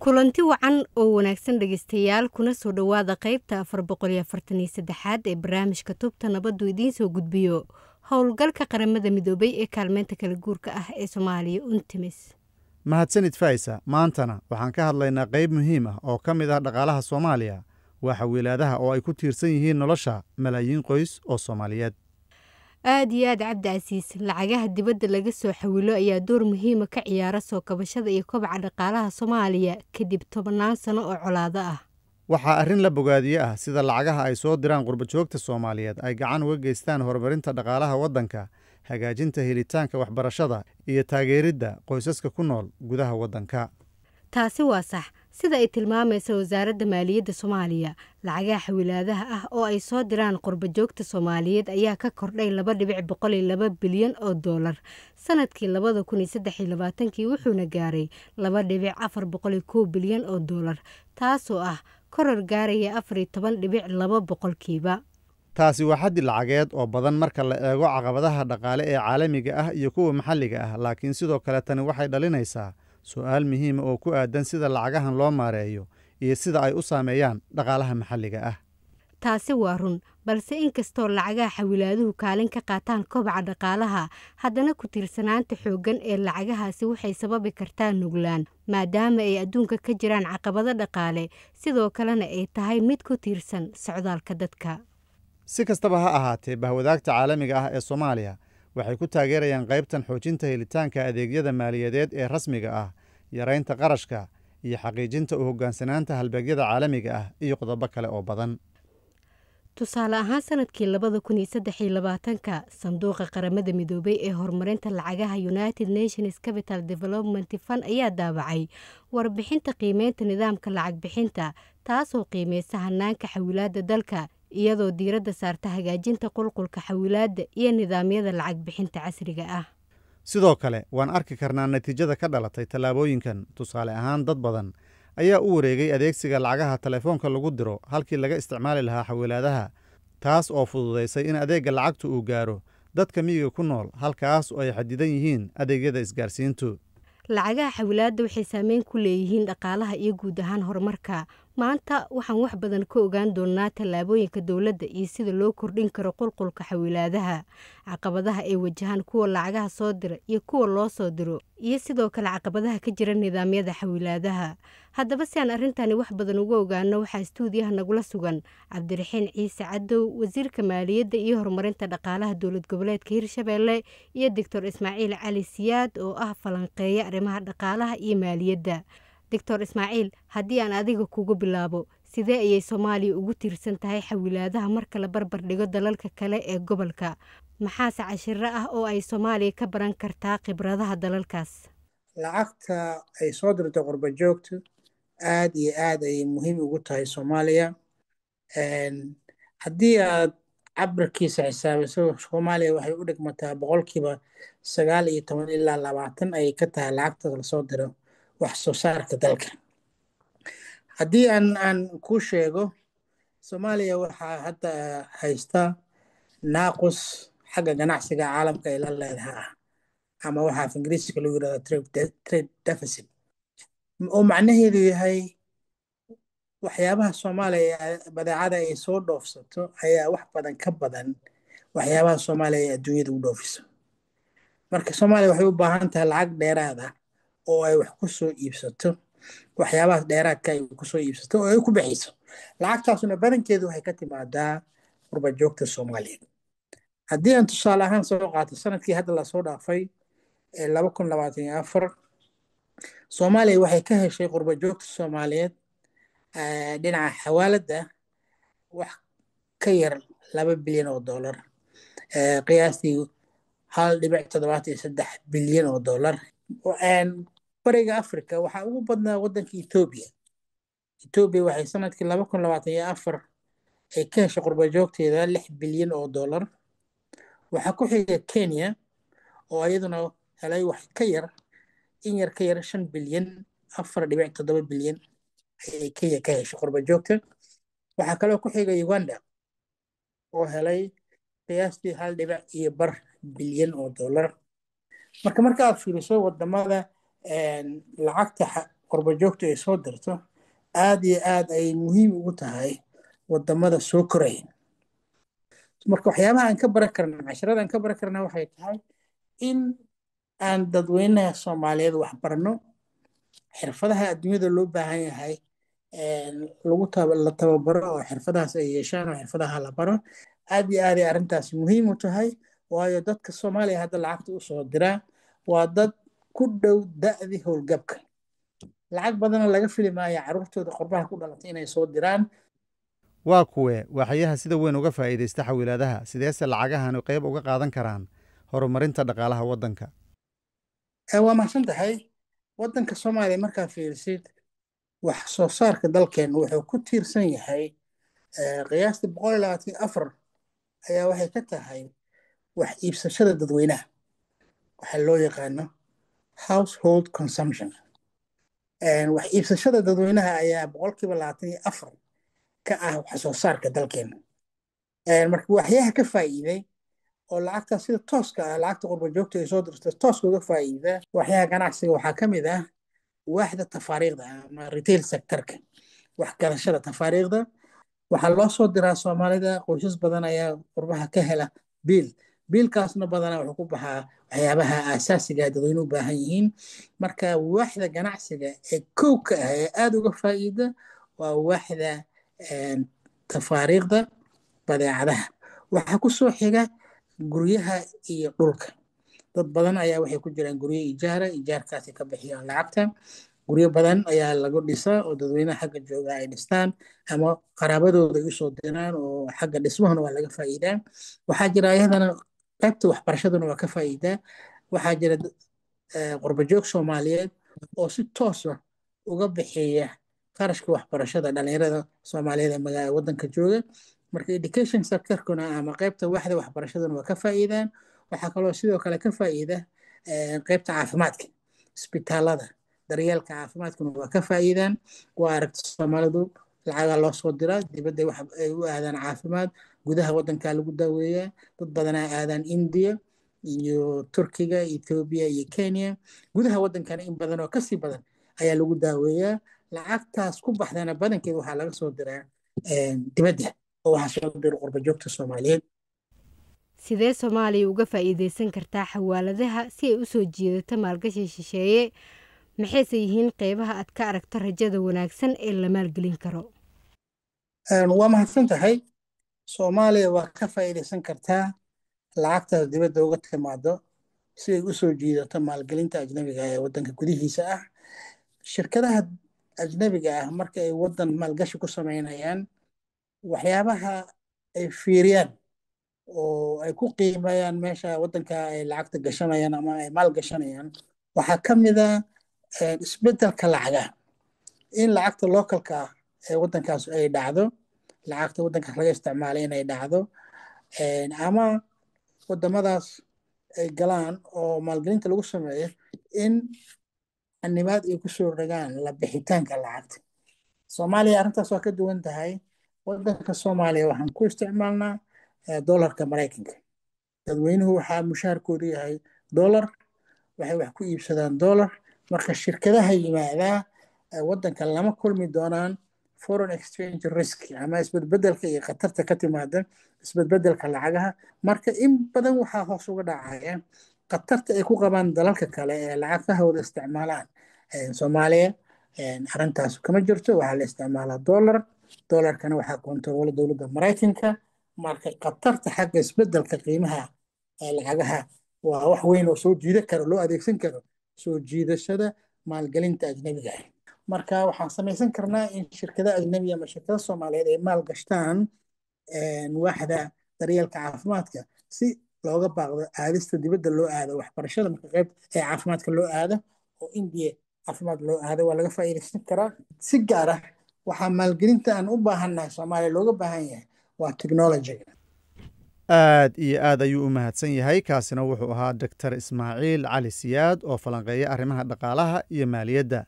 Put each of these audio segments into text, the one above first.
kulanti wacan oo wanaagsan dhegeystayaal kuna soo dhawaada qaybta 443aad ee barnaamijka tubta nabaddu idiin soo gudbiyo howlgalka qaramada midoobay ee kaalmeynta kala guurka ah ee Soomaaliya UNTMIS. mahadsanid Faisa, maantana waxaan ka hadlaynaa qayb muhiim ah oo ka mid ah dhaqaalaha Soomaaliya, waa xawilaadaha oo ay ku tiirsan yihiin nolosha malaayiin qoys oo Soomaaliyeed. aad iyo aad Cabdicasiis, lacagaha dibadda laga soo xawilo ayaa door muhiima ka ciyaara soo kabashada iyo kobaca dhaqaalaha Soomaaliya kadib 10 sano oo colaado ah. waxaa arrin la bogaadiye ah sida lacagaha ay soo diraan qurbo-joogta Soomaaliyeed ay gacan uga geystaan horumarinta dhaqaalaha waddanka, hagaajinta helitaanka waxbarashada iyo taageeridda qoysaska ku nool gudaha waddanka. taasi waa sax, sida ay tilmaamayso wasaaradda maaliyadda Soomaaliya, lacagaha xawilaadaha ah oo ay soo diraan qurbo-joogta Soomaaliyeed ayaa ka kordhay 2.102 bilyan oo dollar sanadkii 2023 wuxuuna gaaray 2.401 bilyan oo dollar, taasoo ah koror gaaraya 14.2 boqolkiiba. taasi waa xaddi lacageed oo badan marka la eego caqabadaha dhaqaale ee caalamiga ah iyo kuwa maxalliga ah, laakiin sidoo kale tani waxay dhalinaysaa su'aal muhiima oo ku aadan sida lacagahan loo maareeyo iyo sida ay u saameeyaan dhaqaalaha maxalliga ah. taasi waa run, balse inkastoo lacagaha xawilaaduhu kaalin ka qaataan kobaca dhaqaalaha, haddana ku tiirsanaanta xooggan ee lacagahaasi waxay sababi kartaa nuglaan, maadaama ay adduunka ka jiraan caqabado dhaqaale, sidoo kalena ay tahay mid ku tiirsan socdaalka dadka. si kastaba ha ahaatee, bahwadaagta caalamiga ah ee Soomaaliya waxay ku taageerayaan qaybtan xoojinta helitaanka adeegyada maaliyadeed ee rasmiga ah, yaraynta qarashka iyo xaqiijinta u hoggaansanaanta halbeegyada caalamiga ah iyo qodobo kale oo badan. tusaale ahaan sanadkii 2023 sanduuqa qaramada midoobay ee horumarinta lacagaha United Nations Capital Development Fund ayaa daabacay warbixinta qiimeynta nidaamka lacag bixinta, taasoo qiimeysa hanaanka xawilaadda dalka iyadoo diiradda saarta hagaajinta qulqulka xawilaadda iyo nidaamyada lacag bixinta casriga ah. sidoo kale waan arki karnaa natiijada ka dhalatay tallaabooyinkan. tusaale ahaan, dad badan ayaa u wareegay adeegsiga lacagaha telefoonka lagu diro halkii laga isticmaali lahaa xawilaadaha, taas oo fududaysay in adeegga lacagtu uu gaaro dadka miyiga ku nool halkaas oo ay xadidan yihiin adeegyada isgaarsiintu. lacagaha xawilaadda waxay saameyn ku leeyihiin dhaqaalaha iyo guud ahaan horumarka. maanta waxaan wax badan ka ogaan doonaa tallaabooyinka dowladda iyo sida loo kordhin karo qulqulka xawilaadaha, caqabadaha ay wajahaan kuwa lacagaha soo dira iyo kuwa loo soo diro, iyo sidoo kale caqabadaha ka jira nidaamyada xawilaadaha. haddaba si aan arrintani wax badan uga ogaano, waxaa stuudiyaha nagula sugan Cabdiraxiin Ciise Cadow, wasiirka maaliyadda iyo horumarinta dhaqaalaha dowlad goboleedka Hirshabelle, iyo Dr. Ismaaciil Cali Siyaad oo ah falanqeeya arrimaha dhaqaalaha iyo maaliyadda. Dr. Ismaaciil, haddii aan adiga kugu bilaabo, sidee ayay Soomaaliya ugu tiirsan tahay xawilaadaha marka la barbar dhigo dalalka kale ee gobolka? maxaase cashiro ah oo ay Soomaaliya ka baran kartaa khibradaha dalalkaas? lacagta ay soo dirto qurbo-joogtu aad iyo aad ayay muhiim ugu tahay Soomaaliya. haddii aad cabirkiisa xisaabiso, Soomaaliya waxay u dhigmataa 19% ilaa 20% ayay ka tahay lacagta la soo diro wax soo saarka dalka. haddii aan ku sheego, Soomaaliya waxaa hadda haysta naaqus xagga ganacsiga caalamka ay la leedahay, ama waxaa af Ingiriisiga lagu yiraahdo trade deficit, oo macnaheedu yahay waxyaabaha Soomaaliya badeecada ay soo dhoofsato ayaa wax badan ka badan waxyaabaha Soomaaliya ay adduunyada u dhoofiso. marka Soomaaliya waxay u baahan tahay lacag dheeraad ah oo ay wax ku soo iibsato, waxyaabaha dheeraadka ay ku soo iibsato oo ay ku bixiso. lacagtaasuna badankeedu waxay ka timaadaa qurbo-joogta Soomaaliyeed. haddii aan tusaale ahaan soo qaato sanadkii hadda lasoo dhaafay 2024, Soomaaliya waxay ka heshay qurbo-joogta Soomaaliyeed dhinaca xawaaladda wax ka yar 2 bilyan oo dollar, qiyaastii 1.73 bilyan oo dollar. bariga Afrika waxaa ugu badnaa waddanka Ethiopia. Ethiopia waxay sanadkii 2024 ay ka heshay qurbo-joogteeda 6 bilyan oo dollar. waxaa ku xiga Kenya oo iyaduna helay wax ka yar 5 bilyan 4.7 bilyan ayay Kenya ka heshay qurbo-joogta. waxaa kaloo ku xiga Uganda oo helay qiyaastii 1.5 bilyan oo dollar. marka aad fiiriso wadamada lacagta qurbo joogta ay soo dirto aad iyo aad ay muhiim ugu tahay wadamada soo koraya. marka waxyaabaha aan ka baran karna casharada aan ka baran karna waxay tahay in aan dadweynaha Soomaaliyeed wax barno xirfadaha adduunyada loo baahan yahay la tababaro oo xirfadahaas ay yeeshaan oo xirfadaha la baro. aad iyo aad ay arrintaasi muhiim u tahay waayo dadka Soomaaliya hadda lacagta u soo diraa waa dad ku dhow da'dii howlgabka. lacag badan laga fili maayo carruurtooda qurbaha ku dhalatay inay soo diraan. waa kuwe waaxyaha sida weyn uga faa'iidaysta xawilaadaha sideese lacagahan qayb uga qaadan karaan horumarinta dhaqaalaha waddanka? waa mahadsan tahay. waddanka Soomaaliya markaa fiirisid wax soo saarka dalkeen wuxuu ku tiirsan yahay qiyaastii 124 ayaa waxay ka tahay wax iibsashada dadweynaha, waxaa loo yaqaano household consumption. wax iibsashada dadweynaha ayaa 24% ka ah wax soo saarka dalkeena. marka waxyaha ka faa'iiday oo lacagta sida tooska ah lacagta qurbo joogta ay soo dirto tooska uga faa'iida waxyaha ganacsiga waxaa ka mid ah waaxda tafaariiqda ama retail sectorka, wax gadashada tafaariiqda. waxaa loo soo diraa Soomaalida, qoysas badan ayaa qurbaha ka hela biilkaasna badanaa wuxuu ku baxaa waxyaabaha aasaasiga ah dadweynuhu u baahan yihiin. marka waaxda ganacsiga ee kowka ah ee aad uga faa'iida waa waaxda tafaariiqda badeecadaha. waxaa ku soo xiga guryaha iyo dhulka. dad badan ayaa waxay ku jiraan guryo ijaarkaasi ka bixiyaan lacagta. guryo badan ayaa lagu dhisaa oo dadweynaha xagga jooga ay dhistaan ama qaraabadooda ay u soo diraan oo xagga dhismahana waa laga faa'iidaa. waxaa jira ayadana qaybta waxbarashaduna waa ka faa'iidaa. waxaa jira qurbo joog Soomaaliyeed oo si toos ah uga bixiya qarashka waxbarashada dhalinyarada Soomaaliyeed ee magaalada waddanka jooga. marka education sector-kuna ama qaybta waaxda waxbarashaduna waa ka faa'iidaan. waxaa kaloo sidoo kale ka faa'iida qaybta caafimaadka, isbitaalada, daryeelka caafimaadkuna waa ka faa'iidaan. waa aragti Soomaalidu lacaga loo soo diraa dibadda ay u aadaan caafimaad, gudaha waddanka lagu daaweeyaa. dad badanaa aadaan India iyo Turkiga, Ethiopia iyo Kenya. gudaha waddankana in badan oo kasii badan ayaa lagu daaweeyaa. lacagtaas ku baxdana badankeeda waxaa laga soo diraa dibadda oo waxaa soo dira qurbo joogta Soomaaliyeed. sidee Soomaaliya uga faa'iidaysan kartaa xawaaladaha si ay u soo jiidato maalgashi shisheeye? maxayse yihiin qaybaha aad ka aragto rajada wanaagsan ee la maalgelin karo? waa mahadsan tahay. Soomaaliya waa ka faa'iidaysan kartaa lacagtaas dibadda uga timaado si ay u soo jiidato maalgelinta ajnabiga ee waddanka gudihiisa ah. shirkadaha ajnabiga ah marka ay waddan maalgashi ku sameynayaan waxyaabaha ay fiiriyaan oo ay ku qiimeeyaan meesha waddanka ay lacagta gashanayaan ama ay maal gashanayaan waxaa ka mid ah isbedelka lacagaha. in lacagta localka ah ee waddankaas ay dhacdo, lacagta waddankaas laga isticmaalay inay dhacdo, ama wadamadaas ay galaan oo maalgelinta lagu sameeyo in xanibaad ay ku soo rogaan la bixitaanka lacagta. Soomaaliya arrintaas waa ka duwan tahay. waddanka Soomaaliya waxaan ku isticmaalnaa doolarka Mareykanka. dadweynuhu waxaa mushaharkoodu yahay doolar, waxay wax ku iibsadaan doolar. marka shirkadaha yimaadaa waddanka lama kulmi doonaan foreign exchange risk ama isbedbedelka iyo khatarta ka timaada isbedbedelka lacagaha. marka in badan waxaa hoos uga dhacaya khatarta ay ku qabaan dalalka kale ee lacagahooda isticmaalaan. Soomaaliya arrintaas kama jirto, waxaa la isticmaalaa doolar. doolarkana waxaa koontaroola dowladda Mareykanka. marka khatarta xagga isbedelka qiimaha lacagaha waa wax weyn oo soo jiida karo, loo adeegsan karo soo jiidashada maalgelinta ajnabiga ah. marka waxaan samaysan karnaa in shirkada ajnabi ama shirkada Soomaaliyeed ay maal gashtaan waaxda daryeelka caafimaadka si looga baaqdo aadista dibadda loo aado waxbarashada. marka qayb ee caafimaadka loo aado oo India caafimaad loo aado waa laga faa'iidaysan karaa. si gaar ah waxaa maalgelinta aan u baahannahay Soomaaliya looga baahan yahay waa technology. aad iyo aad ayuu u mahadsan yahay. kaasina wuxuu ahaa Dr. Ismaaciil Cali Siyaad oo falanqeeya arrimaha dhaqaalaha iyo maaliyadda.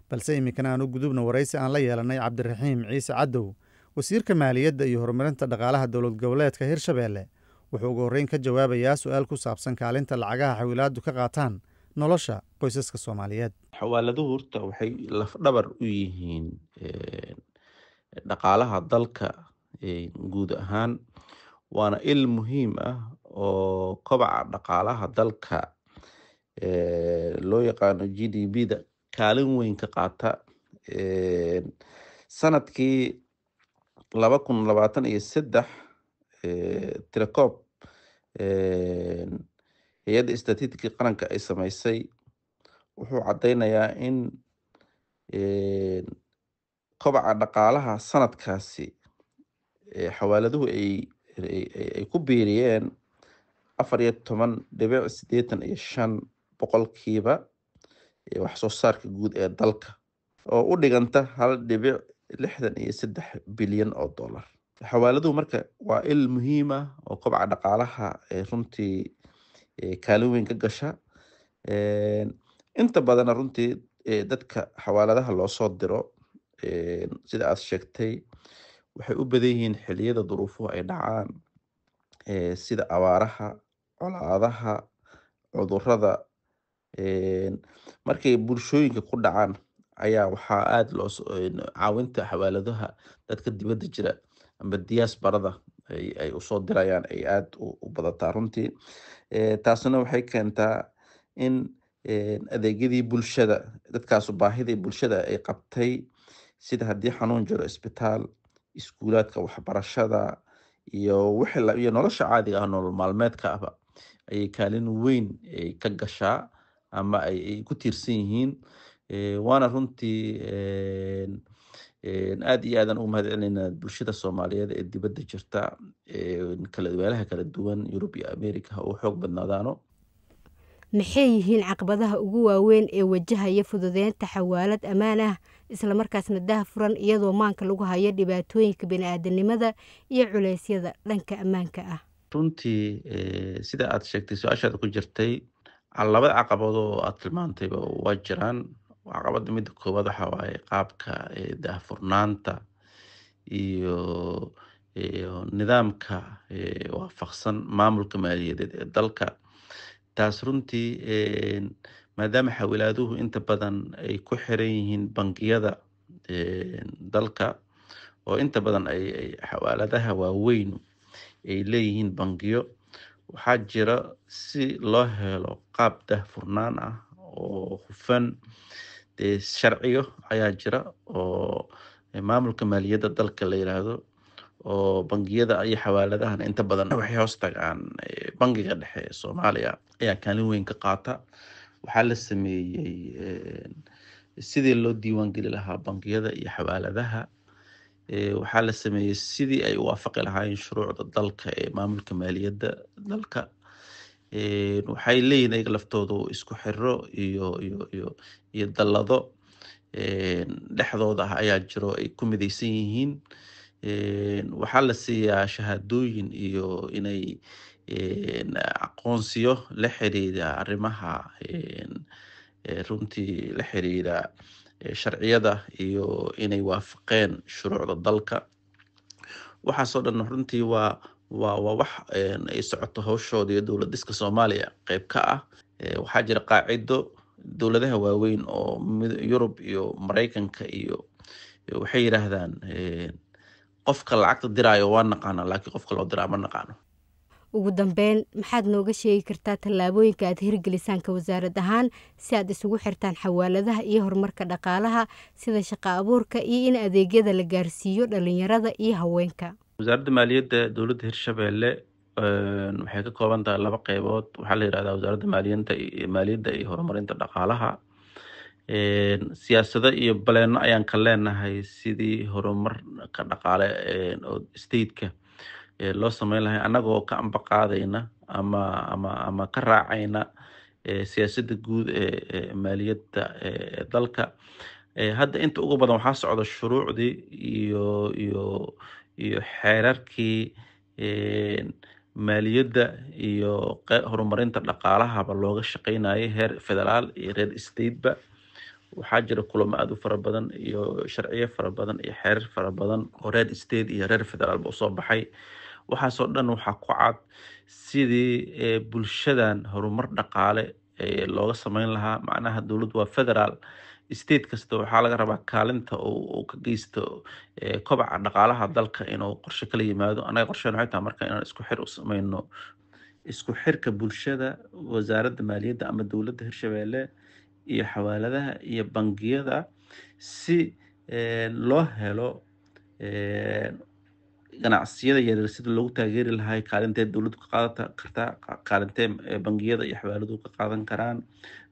balse iminkana aan u gudubno waraysi aan la yeelanay Cabdiraxiim Ciise Cadow, wasiirka maaliyadda iyo horumarinta dhaqaalaha dowlad goboleedka Hirshabeelle. wuxuu ugu horreyn ka jawaabayaa su'aal ku saabsan kaalinta lacagaha xawilaadu ka qaataan nolosha qoysaska Soomaaliyeed. xawaaladuhu horta waxay laf dhabar u yihiin dhaqaalaha dalka guud ahaan, waana il muhiim ah oo kobaca dhaqaalaha dalka loo yaqaano GDP-da kaalin weyn ka qaata. Sanadkii 2023 tirakoob hay'adda istatistiika qaranka ay samaysay wuxuu caddeynayaa in kobaca dhaqaalaha sanadkaasi xawaaladuhu ay ku biiriyeen 14.85 boqolkiiba wax soo saarka guud ee dalka, oo u dhiganta 1.63 bilyan oo dollar. Xawaaladuhu marka waa il muhiim ah oo kobaca dhaqaalaha runtii kaalin weyn ka gasha. Inta badan runtii dadka xawaaladaha loo soo diro sida aad sheegtay waxay u badan yihiin xilliyada duruufuhu ay dhacaan, sida abaaraha, colaadaha, cudurrada. Markay bulshooyinka ku dhacaan ayaa waxaa aad loo caawinta xawaaladaha dadka dibadda jira amba diasporada ay usoo dirayaan ay aad u badataa runtii. Taasina waxay keentaa in adeegyadii bulshada, dadkaasu baahidii bulshada ay qabtay, sida haddii xanuun jiro isbitaal, iskuulaadka waxbarashada iyo iyo nolosha caadiga ah, nolol maalmeedka ahba ayay kaalin weyn ka gashaa ama ay ku tiirsan yihiin. Waana runtii aad iyo aadan ugu mahadcelinaynaa bulshada Soomaaliyeed ee dibadda jirta, meelaha kala duwan, Yurub iyo Ameerika ha u xoog badnaadaano. maxay yihiin caqabadaha ugu waaweyn ee wajahaya fududeynta xawaalad ammaan ah isla markaasna daahfuran iyadoo maanka lagu hayo dhibaatooyinka bini'aadanimada iyo culeysyada dhanka ammaanka ah? Runtii sida aad sheegtay su-aashaada ku jirtay, labada caqabado oo aad tilmaantayba waa jiraan. Caqabada midda koowaad waxaa waaye qaabka daahfurnaanta iyo nidaamka waafaqsan maamulka maaliyadeed ee dalka. Taas runtii maadaama xawaalaaduhu inta badan ay ku xiran yihiin bangiyada dalka, oo inta badan ay xawaaladaha waaweyn ay leeyihiin bangiyo, waxaa jira si loo helo qaab daahfurnaan ah oo hufan. Sharciyo ayaa jira oo maamulka maaliyadda dalka la yiraahdo, oo bangiyada iyo xawaaladahan inta badan waxay hoos tagaan bangiga dhexe ee Soomaaliya ayaa kaalin weyn ka qaata. Waxaa la sameeyey sidii loo diiwaan geli lahaa bangiyada iyo xawaaladaha. Waxaa la sameeyey sidii ay u waafaqi lahaayeen shuruucda dalka ee maamulka maaliyadda dalka. Waxay leeyihiin ayaga laftoodu isku xiro iyo dallado dhexdooda ah ayaa jiro ay ku midaysan yihiin. Waxaa la siiyaa shahaadooyin iyo inay aqoonsiyo la xiriira arrimaha runtii la xiriira sharciyada iyo inay waafaqeen shuruucda dalka. Waxaasoo dhan runtii waa wax ay socoto hawshooda iyo dowlad dhiska Soomaaliya qayb ka ah. Waxaa jira qaacido dowladaha waaweyn oo Yurub iyo Mareykanka iyo waxay yiraahdaan qofka lacagta diraayo waa naqaana laakiin qofka loo diraa ma naqaano. ugu dambeyn maxaad nooga sheegi kartaa tallaabooyinka aad hirgelisaan ka wasaarad ahaan si aad isugu xirtaan xawaaladaha iyo horumarka dhaqaalaha sida shaqo abuurka iyo in adeegyada la gaarsiiyo dhalinyarada iyo haweenka? Wasaaradda Maaliyadda Dowladda Hirshabelle waxay ka kooban tahay 2 qaybood. Waxaa la yiraahdaa Wasaaradda Maaliyadda iyo Horumarinta Dhaqaalaha. Siyaasado iyo baleeno ayaan ka leenahay sidii horumarka dhaqaale oo state-ka loo sameyn lahaa, anagoo ka ambaqaadayna ama ka raacayna siyaasadda guud ee maaliyadda dalka. Hadda inta ugu badan waxaa socda shuruucdii iyo xeerarkii maaliyadda iyo horumarinta dhaqaalahaba looga shaqeynayay heer federaal iyo heer state-ba. Waxaa jira kulamo aad u fara badan iyo sharciyo fara badan iyo xeerar fara badan oo heer state iyo heer federaalba usoo baxay. Waxaasoo dhan waxaa ku cad sidii bulshadan horumar dhaqaale looga sameyn lahaa. Macnaha dowladdu waa federaal, state kasta waxaa laga rabaa kaalinta uu ka geysto kobaca dhaqaalaha dalka inuu qorshe kala yimaado. Anaga qorsheen waxay tahay marka inaan isku xir u sameyno, isku xirka bulshada, wasaaradda maaliyadda ama dowladda Hirshabelle iyo xawaaladaha iyo bangiyada si loo helo ganacsiyada yaryar sida loogu taageeri lahaa. Kaalintee dowladdu ka qaadan kartaa, kaalintee bangiyada iyo xawaaladdu ka qaadan karaan,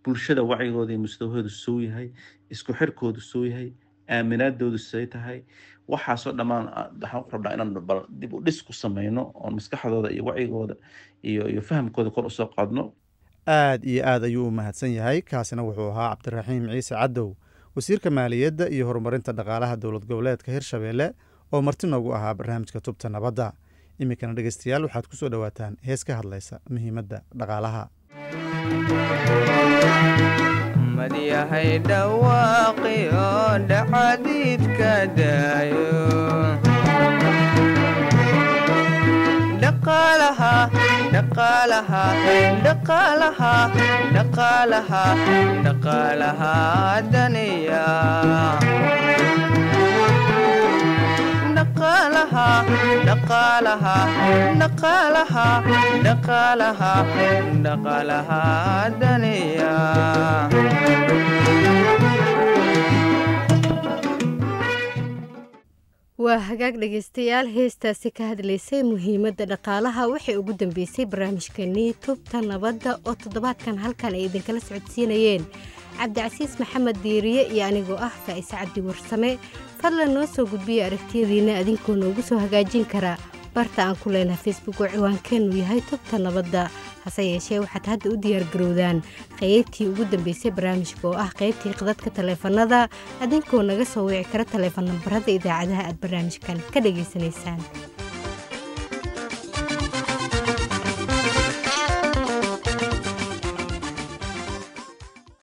bulshada wacyigooda iyo mustawahoodu soo yahay, isku xirkoodu soo yahay, aaminaadoodu say tahay. waxaasoo dhammaan waxaan ku rabnaa inaan bal dib u dhis ku sameyno oo maskaxdooda iyo wacyigooda iyo fahamkooda kor usoo qaadno. aad iyo aad ayuu u mahadsan yahay. kaasina wuxuu ahaa cabdiraxiim ciise cadow, wasiirka maaliyadda iyo horumarinta dhaqaalaha dowlad goboleedka Hirshabelle oo marti noogu ahaa barnaamijka Tubta Nabadda. iminkana dhegeystayaal waxaad ku soo dhowaataan hees ka hadlaysa muhiimadda dhaqaalaha. madiyahay dhawaaqi oo dhacdiidka daayo dhaqaalaha dhaqaalaha dhaqaalaha dhaqaalaha dhaqaalaha daniya dhaqaalaha dhaqaalaha dhaqaalaha dhaqaalaha dhaqaalaha daniya waa hagaag dhegeystayaal, heestaasi ka hadlaysay muhiimadda dhaqaalaha waxay ugu dambeysay barnaamijkeenii Tubta Nabadda oo toddobaadkan halkan ay idinkala socodsiinayeen cabdicasiis maxamed diiriye iyo anigoo ah Faa'isa Cabdi Warsame. fadlan noo soo gudbiya aragtiyadiina adinkoo noogu soo hagaajin kara barta aan ku leenahay Facebook oo ciwaankeenu yahay Tubta Nabadda. hase yeeshee waxaad hadda u diyaargarowdaan qaybtii ugu dambeysay barnaamijka oo ah qaybtii qadadka taleefanada adinkoo naga soo wici kara taleefan nambarada idaacadaha aad barnaamijkan ka dhageysanaysaan.